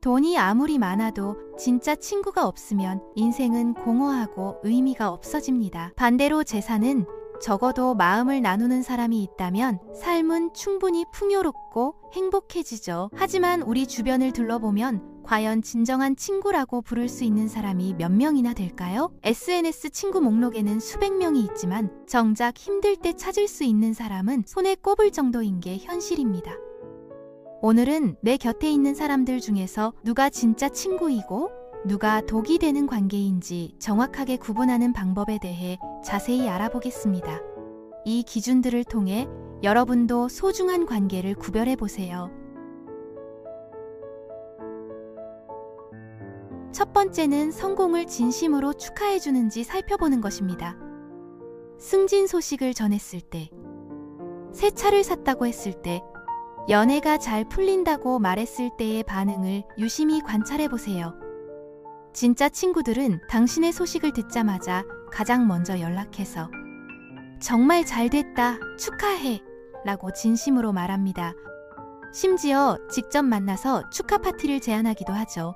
돈이 아무리 많아도 진짜 친구가 없으면 인생은 공허하고 의미가 없어집니다. 반대로 재산은 적어도 마음을 나누는 사람이 있다면 삶은 충분히 풍요롭고 행복해지죠. 하지만 우리 주변을 둘러보면 과연 진정한 친구라고 부를 수 있는 사람이 몇 명이나 될까요? SNS 친구 목록에는 수백 명이 있지만 정작 힘들 때 찾을 수 있는 사람은 손에 꼽을 정도인 게 현실입니다. 오늘은 내 곁에 있는 사람들 중에서 누가 진짜 친구이고 누가 독이 되는 관계인지 정확하게 구분하는 방법에 대해 자세히 알아보겠습니다. 이 기준들을 통해 여러분도 소중한 관계를 구별해 보세요. 첫 번째는 성공을 진심으로 축하해 주는지 살펴보는 것입니다. 승진 소식을 전했을 때, 새 차를 샀다고 했을 때, 연애가 잘 풀린다고 말했을 때의 반응을 유심히 관찰해 보세요. 진짜 친구들은 당신의 소식을 듣자마자 가장 먼저 연락해서 정말 잘 됐다, 축하해 라고 진심으로 말합니다. 심지어 직접 만나서 축하 파티를 제안하기도 하죠.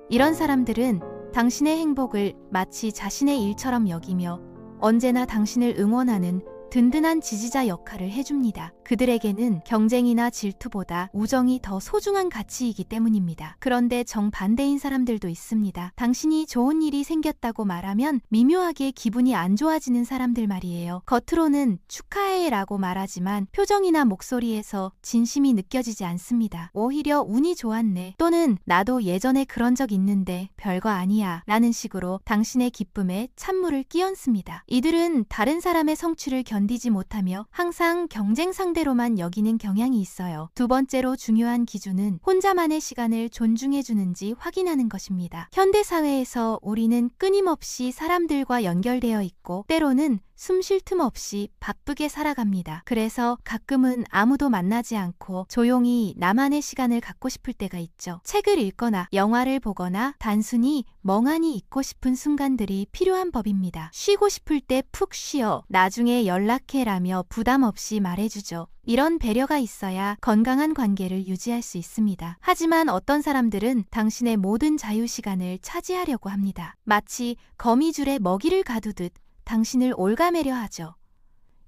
이런 사람들은 당신의 행복을 마치 자신의 일처럼 여기며 언제나 당신을 응원하는 든든한 지지자 역할을 해줍니다. 그들에게는 경쟁이나 질투보다 우정이 더 소중한 가치이기 때문입니다. 그런데 정반대인 사람들도 있습니다. 당신이 좋은 일이 생겼다고 말하면 미묘하게 기분이 안 좋아지는 사람들 말이에요. 겉으로는 축하해 라고 말하지만 표정이나 목소리에서 진심이 느껴지지 않습니다. 오히려 운이 좋았네 또는 나도 예전에 그런 적 있는데 별거 아니야 라는 식으로 당신의 기쁨에 찬물을 끼얹습니다. 이들은 다른 사람의 성취를 견디지 못하며 항상 경쟁 상대로만 여기는 경향이 있어요. 두 번째로 중요한 기준은 혼자만의 시간을 존중해주는지 확인하는 것입니다. 현대사회에서 우리는 끊임없이 사람들과 연결되어 있고 때로는 숨 쉴 틈 없이 바쁘게 살아갑니다. 그래서 가끔은 아무도 만나지 않고 조용히 나만의 시간을 갖고 싶을 때가 있죠. 책을 읽거나 영화를 보거나 단순히 멍하니 있고 싶은 순간들이 필요한 법입니다. 쉬고 싶을 때 푹 쉬어 나중에 연락해라며 부담 없이 말해주죠. 이런 배려가 있어야 건강한 관계를 유지할 수 있습니다. 하지만 어떤 사람들은 당신의 모든 자유시간을 차지하려고 합니다. 마치 거미줄에 먹이를 가두듯 당신을 올가매려 하죠.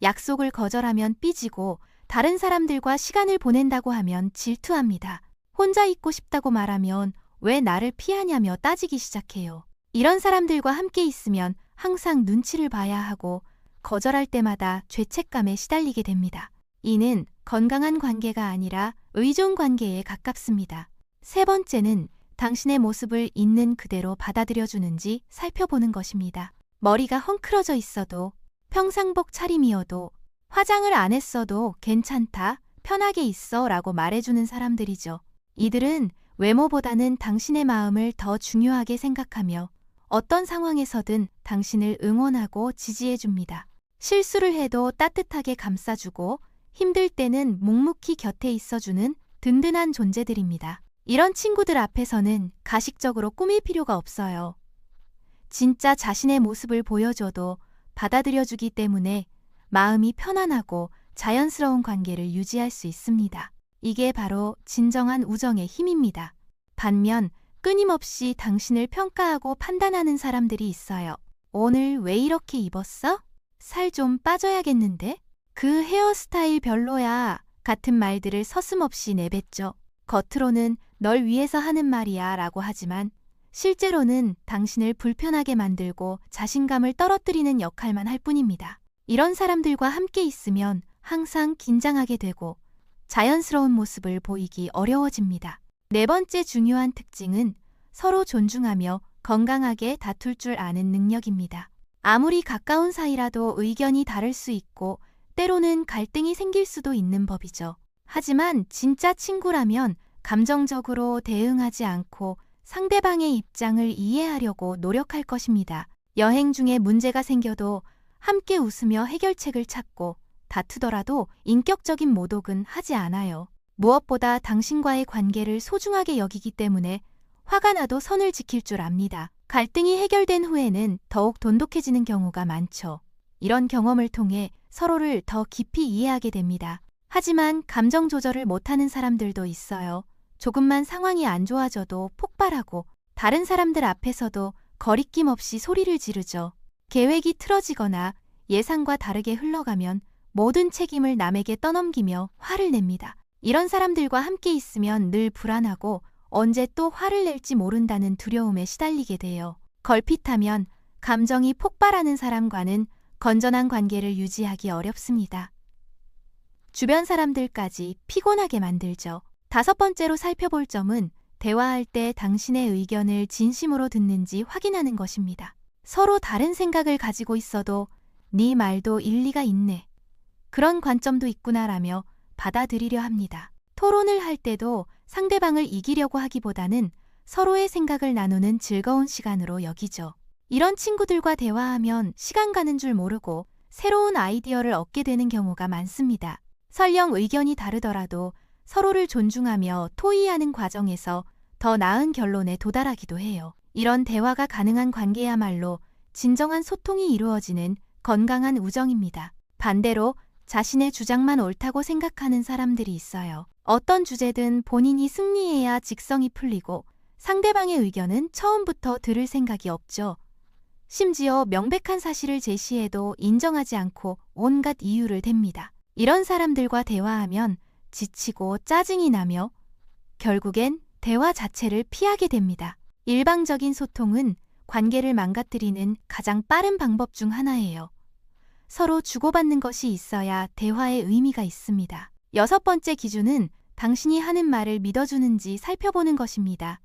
약속을 거절하면 삐지고 다른 사람들과 시간을 보낸다고 하면 질투합니다. 혼자 있고 싶다고 말하면 왜 나를 피하냐며 따지기 시작해요. 이런 사람들과 함께 있으면 항상 눈치를 봐야 하고 거절할 때마다 죄책감에 시달리게 됩니다. 이는 건강한 관계가 아니라 의존 관계에 가깝습니다. 세 번째는 당신의 모습을 있는 그대로 받아들여주는지 살펴보는 것입니다. 머리가 헝클어져 있어도 평상복 차림이어도 화장을 안 했어도 괜찮다, 편하게 있어 라고 말해주는 사람들이죠. 이들은 외모보다는 당신의 마음을 더 중요하게 생각하며 어떤 상황에서든 당신을 응원하고 지지해줍니다. 실수를 해도 따뜻하게 감싸주고 힘들 때는 묵묵히 곁에 있어주는 든든한 존재들입니다. 이런 친구들 앞에서는 가식적으로 꾸밀 필요가 없어요. 진짜 자신의 모습을 보여줘도 받아들여주기 때문에 마음이 편안하고 자연스러운 관계를 유지할 수 있습니다. 이게 바로 진정한 우정의 힘입니다. 반면 끊임없이 당신을 평가하고 판단하는 사람들이 있어요. 오늘 왜 이렇게 입었어? 살 좀 빠져야겠는데? 그 헤어스타일 별로야 같은 말들을 서슴없이 내뱉죠. 겉으로는 널 위해서 하는 말이야 라고 하지만 실제로는 당신을 불편하게 만들고 자신감을 떨어뜨리는 역할만 할 뿐입니다. 이런 사람들과 함께 있으면 항상 긴장하게 되고 자연스러운 모습을 보이기 어려워집니다. 네 번째 중요한 특징은 서로 존중하며 건강하게 다툴 줄 아는 능력입니다. 아무리 가까운 사이라도 의견이 다를 수 있고 때로는 갈등이 생길 수도 있는 법이죠. 하지만 진짜 친구라면 감정적으로 대응하지 않고 상대방의 입장을 이해하려고 노력할 것입니다. 여행 중에 문제가 생겨도 함께 웃으며 해결책을 찾고 다투더라도 인격적인 모독은 하지 않아요. 무엇보다 당신과의 관계를 소중하게 여기기 때문에 화가 나도 선을 지킬 줄 압니다. 갈등이 해결된 후에는 더욱 돈독해지는 경우가 많죠. 이런 경험을 통해 서로를 더 깊이 이해하게 됩니다. 하지만 감정 조절을 못하는 사람들도 있어요. 조금만 상황이 안 좋아져도 폭발하고 다른 사람들 앞에서도 거리낌 없이 소리를 지르죠. 계획이 틀어지거나 예상과 다르게 흘러가면 모든 책임을 남에게 떠넘기며 화를 냅니다. 이런 사람들과 함께 있으면 늘 불안하고 언제 또 화를 낼지 모른다는 두려움에 시달리게 돼요. 걸핏하면 감정이 폭발하는 사람과는 건전한 관계를 유지하기 어렵습니다. 주변 사람들까지 피곤하게 만들죠. 5번째로 살펴볼 점은 대화할 때 당신의 의견을 진심으로 듣는지 확인하는 것입니다. 서로 다른 생각을 가지고 있어도 네 말도 일리가 있네. 그런 관점도 있구나라며 받아들이려 합니다. 토론을 할 때도 상대방을 이기려고 하기보다는 서로의 생각을 나누는 즐거운 시간으로 여기죠. 이런 친구들과 대화하면 시간 가는 줄 모르고 새로운 아이디어를 얻게 되는 경우가 많습니다. 설령 의견이 다르더라도 서로를 존중하며 토의하는 과정에서 더 나은 결론에 도달하기도 해요. 이런 대화가 가능한 관계야말로 진정한 소통이 이루어지는 건강한 우정입니다. 반대로 자신의 주장만 옳다고 생각하는 사람들이 있어요. 어떤 주제든 본인이 승리해야 직성이 풀리고 상대방의 의견은 처음부터 들을 생각이 없죠. 심지어 명백한 사실을 제시해도 인정하지 않고 온갖 이유를 댑니다. 이런 사람들과 대화하면 지치고 짜증이 나며 결국엔 대화 자체를 피하게 됩니다. 일방적인 소통은 관계를 망가뜨리는 가장 빠른 방법 중 하나예요. 서로 주고받는 것이 있어야 대화의 의미가 있습니다. 6번째 기준은 당신이 하는 말을 믿어주는지 살펴보는 것입니다.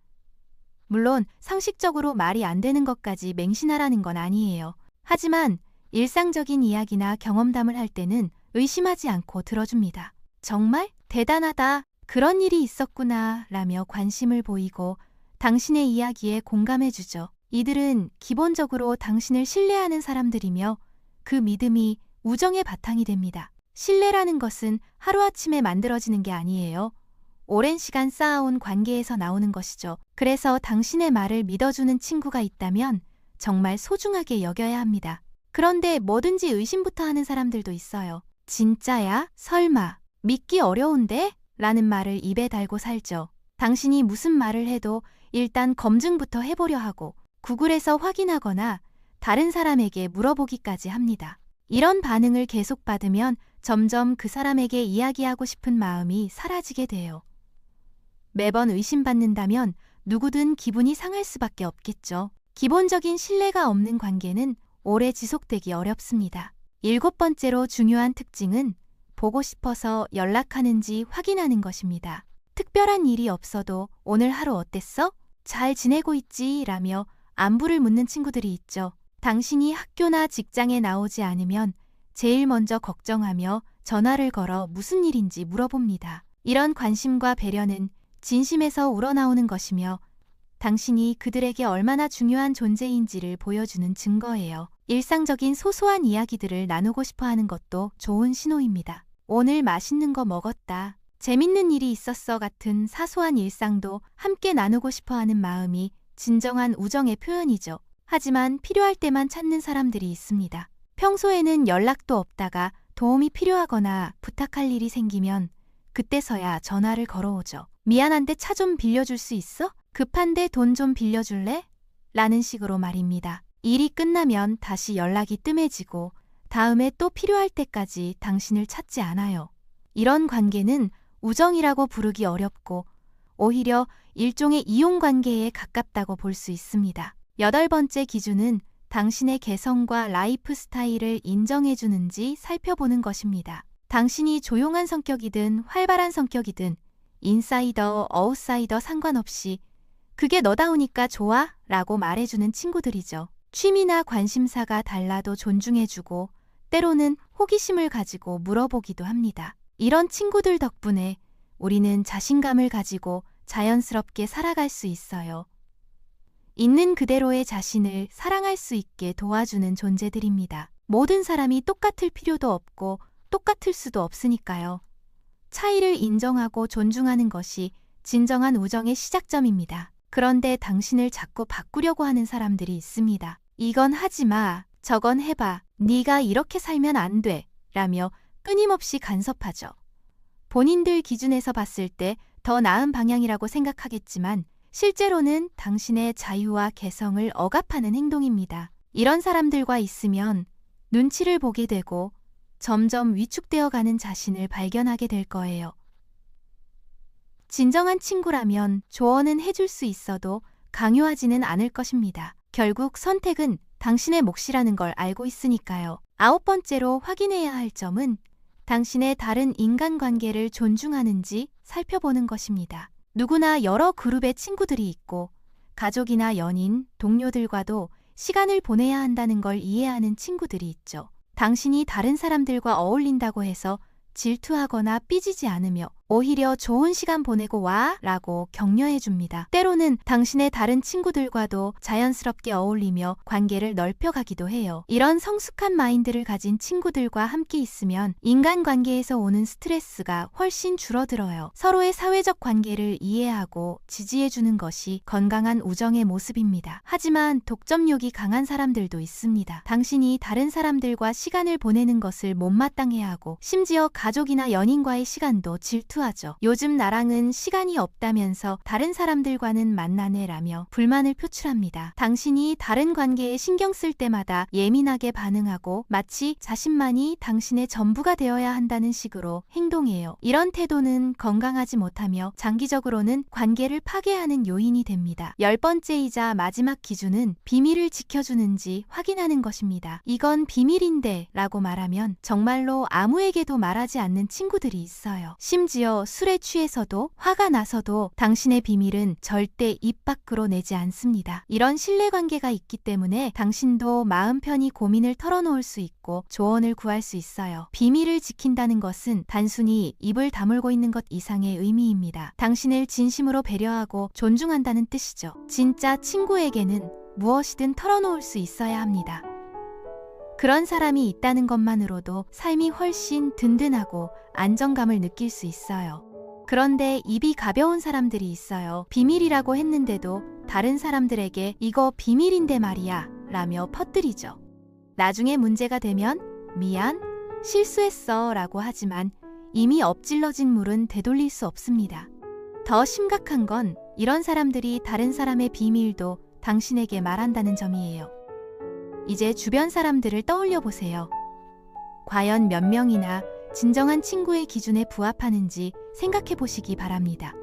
물론 상식적으로 말이 안 되는 것까지 맹신하라는 건 아니에요. 하지만 일상적인 이야기나 경험담을 할 때는 의심하지 않고 들어줍니다. 정말 대단하다, 그런 일이 있었구나 라며 관심을 보이고 당신의 이야기에 공감해주죠. 이들은 기본적으로 당신을 신뢰하는 사람들이며 그 믿음이 우정의 바탕이 됩니다. 신뢰라는 것은 하루아침에 만들어지는 게 아니에요. 오랜 시간 쌓아온 관계에서 나오는 것이죠. 그래서 당신의 말을 믿어주는 친구가 있다면 정말 소중하게 여겨야 합니다. 그런데 뭐든지 의심부터 하는 사람들도 있어요. 진짜야? 설마? 믿기 어려운데? 라는 말을 입에 달고 살죠. 당신이 무슨 말을 해도 일단 검증부터 해보려 하고 구글에서 확인하거나 다른 사람에게 물어보기까지 합니다. 이런 반응을 계속 받으면 점점 그 사람에게 이야기하고 싶은 마음이 사라지게 돼요. 매번 의심받는다면 누구든 기분이 상할 수밖에 없겠죠. 기본적인 신뢰가 없는 관계는 오래 지속되기 어렵습니다. 7번째로 중요한 특징은 보고 싶어서 연락하는지 확인하는 것입니다. 특별한 일이 없어도 오늘 하루 어땠어? 잘 지내고 있지? 라며 안부를 묻는 친구들이 있죠. 당신이 학교나 직장에 나오지 않으면 제일 먼저 걱정하며 전화를 걸어 무슨 일인지 물어봅니다. 이런 관심과 배려는 진심에서 우러나오는 것이며 당신이 그들에게 얼마나 중요한 존재인지를 보여주는 증거예요. 일상적인 소소한 이야기들을 나누고 싶어 하는 것도 좋은 신호입니다. 오늘 맛있는 거 먹었다, 재밌는 일이 있었어 같은 사소한 일상도 함께 나누고 싶어 하는 마음이 진정한 우정의 표현이죠. 하지만 필요할 때만 찾는 사람들이 있습니다. 평소에는 연락도 없다가 도움이 필요하거나 부탁할 일이 생기면 그때서야 전화를 걸어오죠. 미안한데 차 좀 빌려줄 수 있어? 급한데 돈 좀 빌려줄래? 라는 식으로 말입니다. 일이 끝나면 다시 연락이 뜸해지고 다음에 또 필요할 때까지 당신을 찾지 않아요. 이런 관계는 우정이라고 부르기 어렵고 오히려 일종의 이용관계에 가깝다고 볼 수 있습니다. 8번째 기준은 당신의 개성과 라이프 스타일을 인정해주는지 살펴보는 것입니다. 당신이 조용한 성격이든 활발한 성격이든 인사이더, 아웃사이더 상관없이 그게 너다우니까 좋아? 라고 말해주는 친구들이죠. 취미나 관심사가 달라도 존중해주고 때로는 호기심을 가지고 물어보기도 합니다. 이런 친구들 덕분에 우리는 자신감을 가지고 자연스럽게 살아갈 수 있어요. 있는 그대로의 자신을 사랑할 수 있게 도와주는 존재들입니다. 모든 사람이 똑같을 필요도 없고 똑같을 수도 없으니까요. 차이를 인정하고 존중하는 것이 진정한 우정의 시작점입니다. 그런데 당신을 자꾸 바꾸려고 하는 사람들이 있습니다. 이건 하지 마, 저건 해봐, 네가 이렇게 살면 안 돼 라며 끊임없이 간섭하죠. 본인들 기준에서 봤을 때 더 나은 방향이라고 생각하겠지만 실제로는 당신의 자유와 개성을 억압하는 행동입니다. 이런 사람들과 있으면 눈치를 보게 되고 점점 위축되어 가는 자신을 발견하게 될 거예요. 진정한 친구라면 조언은 해줄 수 있어도 강요하지는 않을 것입니다. 결국 선택은 당신의 몫이라는 걸 알고 있으니까요. 9번째로 확인해야 할 점은 당신의 다른 인간관계를 존중하는지 살펴보는 것입니다. 누구나 여러 그룹의 친구들이 있고 가족이나 연인, 동료들과도 시간을 보내야 한다는 걸 이해하는 친구들이 있죠. 당신이 다른 사람들과 어울린다고 해서 질투하거나 삐지지 않으며 오히려 좋은 시간 보내고 와 라고 격려해 줍니다. 때로는 당신의 다른 친구들과도 자연스럽게 어울리며 관계를 넓혀가기도 해요. 이런 성숙한 마인드를 가진 친구들과 함께 있으면 인간관계에서 오는 스트레스가 훨씬 줄어들어요. 서로의 사회적 관계를 이해하고 지지해 주는 것이 건강한 우정의 모습입니다. 하지만 독점욕이 강한 사람들도 있습니다. 당신이 다른 사람들과 시간을 보내는 것을 못마땅해하고 심지어 가족이나 연인과의 시간도 질투하죠. 요즘 나랑은 시간이 없다면서 다른 사람들과는 만나네라며 불만을 표출합니다. 당신이 다른 관계에 신경 쓸 때마다 예민하게 반응하고 마치 자신만이 당신의 전부가 되어야 한다는 식으로 행동해요. 이런 태도는 건강하지 못하며 장기적으로는 관계를 파괴하는 요인이 됩니다. 10번째이자 마지막 기준은 비밀을 지켜주는지 확인하는 것입니다. 이건 비밀인데 라고 말하면 정말로 아무에게도 말하지 않는 친구들이 있어요. 심지어 술에 취해서도 화가 나서도 당신의 비밀은 절대 입 밖으로 내지 않습니다. 이런 신뢰관계가 있기 때문에 당신도 마음 편히 고민을 털어놓을 수 있고 조언을 구할 수 있어요. 비밀을 지킨다는 것은 단순히 입을 다물고 있는 것 이상의 의미입니다. 당신을 진심으로 배려하고 존중한다는 뜻이죠. 진짜 친구에게는 무엇이든 털어놓을 수 있어야 합니다. 그런 사람이 있다는 것만으로도 삶이 훨씬 든든하고 안정감을 느낄 수 있어요. 그런데 입이 가벼운 사람들이 있어요. 비밀이라고 했는데도 다른 사람들에게 이거 비밀인데 말이야 라며 퍼뜨리죠. 나중에 문제가 되면 미안, 실수했어 라고 하지만 이미 엎질러진 물은 되돌릴 수 없습니다. 더 심각한 건 이런 사람들이 다른 사람의 비밀도 당신에게 말한다는 점이에요. 이제 주변 사람들을 떠올려 보세요. 과연 몇 명이나 진정한 친구의 기준에 부합하는지 생각해 보시기 바랍니다.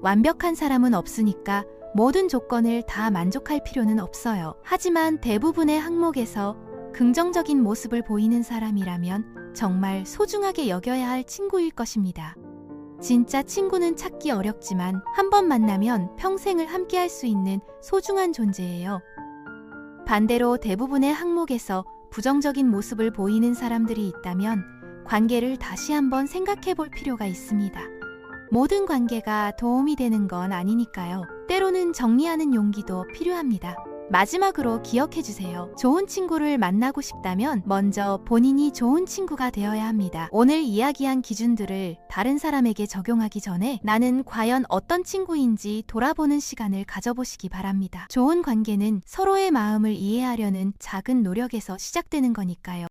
완벽한 사람은 없으니까 모든 조건을 다 만족할 필요는 없어요. 하지만 대부분의 항목에서 긍정적인 모습을 보이는 사람이라면 정말 소중하게 여겨야 할 친구일 것입니다. 진짜 친구는 찾기 어렵지만 한 번 만나면 평생을 함께할 수 있는 소중한 존재예요. 반대로 대부분의 항목에서 부정적인 모습을 보이는 사람들이 있다면 관계를 다시 한번 생각해 볼 필요가 있습니다. 모든 관계가 도움이 되는 건 아니니까요. 때로는 정리하는 용기도 필요합니다. 마지막으로 기억해 주세요. 좋은 친구를 만나고 싶다면 먼저 본인이 좋은 친구가 되어야 합니다. 오늘 이야기한 기준들을 다른 사람에게 적용하기 전에 나는 과연 어떤 친구인지 돌아보는 시간을 가져보시기 바랍니다. 좋은 관계는 서로의 마음을 이해하려는 작은 노력에서 시작되는 거니까요.